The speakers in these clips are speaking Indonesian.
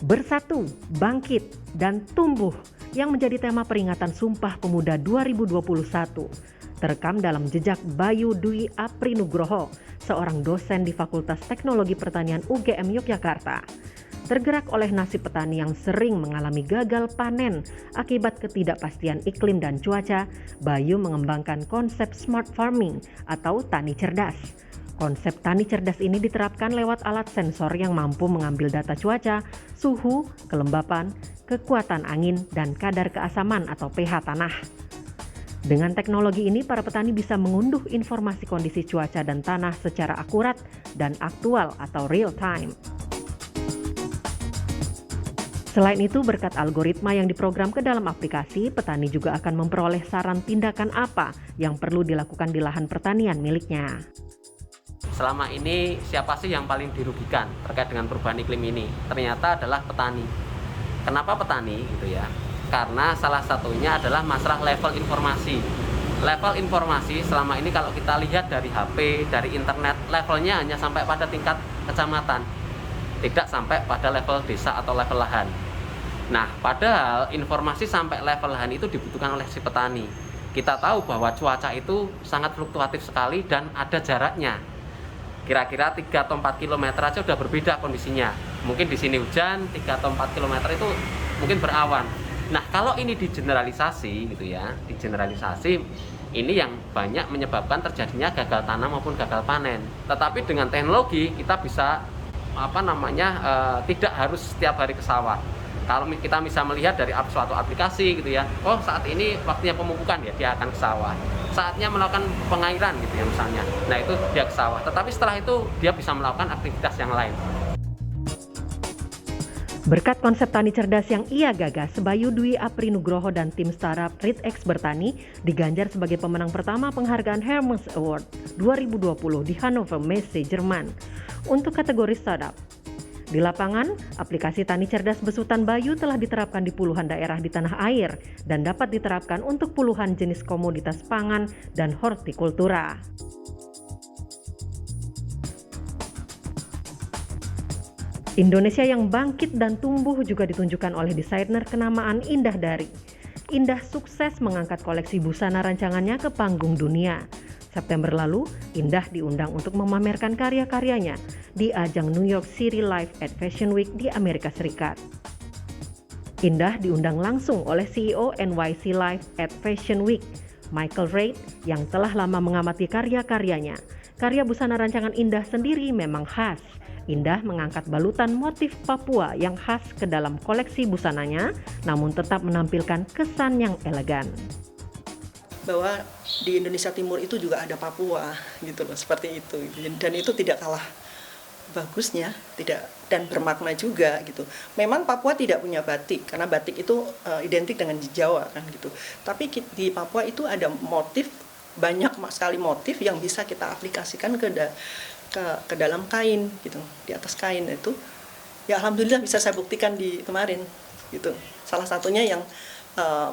Bersatu, bangkit, dan tumbuh yang menjadi tema peringatan Sumpah Pemuda 2021 terekam dalam jejak Bayu Dwi Aprinugroho, seorang dosen di Fakultas Teknologi Pertanian UGM Yogyakarta. Tergerak oleh nasib petani yang sering mengalami gagal panen akibat ketidakpastian iklim dan cuaca, Bayu mengembangkan konsep smart farming atau tani cerdas. Konsep tani cerdas ini diterapkan lewat alat sensor yang mampu mengambil data cuaca, suhu, kelembapan, kekuatan angin, dan kadar keasaman atau pH tanah. Dengan teknologi ini, para petani bisa mengunduh informasi kondisi cuaca dan tanah secara akurat dan aktual atau real time. Selain itu, berkat algoritma yang diprogram ke dalam aplikasi, petani juga akan memperoleh saran tindakan apa yang perlu dilakukan di lahan pertanian miliknya. Selama ini siapa sih yang paling dirugikan terkait dengan perubahan iklim ini? Ternyata adalah petani. Kenapa petani gitu ya? Karena salah satunya adalah masalah level informasi. Level informasi selama ini kalau kita lihat dari HP, dari internet, levelnya hanya sampai pada tingkat kecamatan. Tidak sampai pada level desa atau level lahan. Nah, padahal informasi sampai level lahan itu dibutuhkan oleh si petani. Kita tahu bahwa cuaca itu sangat fluktuatif sekali dan ada jaraknya. Kira-kira 3 atau 4 km aja udah berbeda kondisinya. Mungkin di sini hujan, 3 atau 4 km itu mungkin berawan. Nah, kalau ini digeneralisasi gitu ya, digeneralisasi ini yang banyak menyebabkan terjadinya gagal tanam maupun gagal panen. Tetapi dengan teknologi kita bisa tidak harus setiap hari ke sawah. Kalau kita bisa melihat dari suatu aplikasi gitu ya, oh saat ini waktunya pemupukan ya, dia akan ke sawah. Saatnya melakukan pengairan gitu ya misalnya, nah itu dia ke sawah. Tetapi setelah itu dia bisa melakukan aktivitas yang lain. Berkat konsep tani cerdas yang ia gagas, Bayu Dwi Aprinugroho dan tim startup ReadX Bertani diganjar sebagai pemenang pertama penghargaan Hermes Award 2020 di Hannover Messe, Jerman untuk kategori startup. Di lapangan, aplikasi tani cerdas besutan Bayu telah diterapkan di puluhan daerah di tanah air dan dapat diterapkan untuk puluhan jenis komoditas pangan dan hortikultura. Indonesia yang bangkit dan tumbuh juga ditunjukkan oleh desainer kenamaan Indah Dari. Indah sukses mengangkat koleksi busana rancangannya ke panggung dunia. September lalu, Indah diundang untuk memamerkan karya-karyanya di ajang New York City Life at Fashion Week di Amerika Serikat. Indah diundang langsung oleh CEO NYC Life at Fashion Week, Michael Reid, yang telah lama mengamati karya-karyanya. Karya busana rancangan Indah sendiri memang khas. Indah mengangkat balutan motif Papua yang khas ke dalam koleksi busananya, namun tetap menampilkan kesan yang elegan. Bahwa di Indonesia Timur itu juga ada Papua gitu loh, seperti itu, dan itu tidak kalah bagusnya, tidak, dan bermakna juga gitu. Memang Papua tidak punya batik karena batik itu identik dengan Jawa kan gitu, tapi di Papua itu ada motif, banyak sekali motif yang bisa kita aplikasikan ke dalam kain gitu, di atas kain itu ya alhamdulillah bisa saya buktikan di kemarin gitu. Salah satunya yang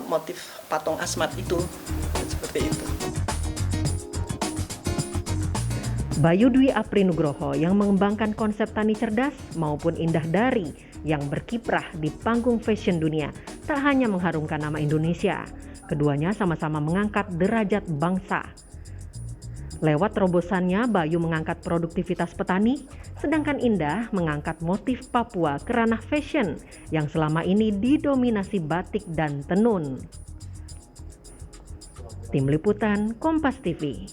motif patung Asmat itu seperti itu. Bayu Dwi Aprinugroho yang mengembangkan konsep tani cerdas maupun Indah Dari yang berkiprah di panggung fashion dunia tak hanya mengharumkan nama Indonesia, keduanya sama-sama mengangkat derajat bangsa. Lewat terobosannya, Bayu mengangkat produktivitas petani, sedangkan Indah mengangkat motif Papua ke ranah fashion yang selama ini didominasi batik dan tenun. Tim Liputan Kompas TV.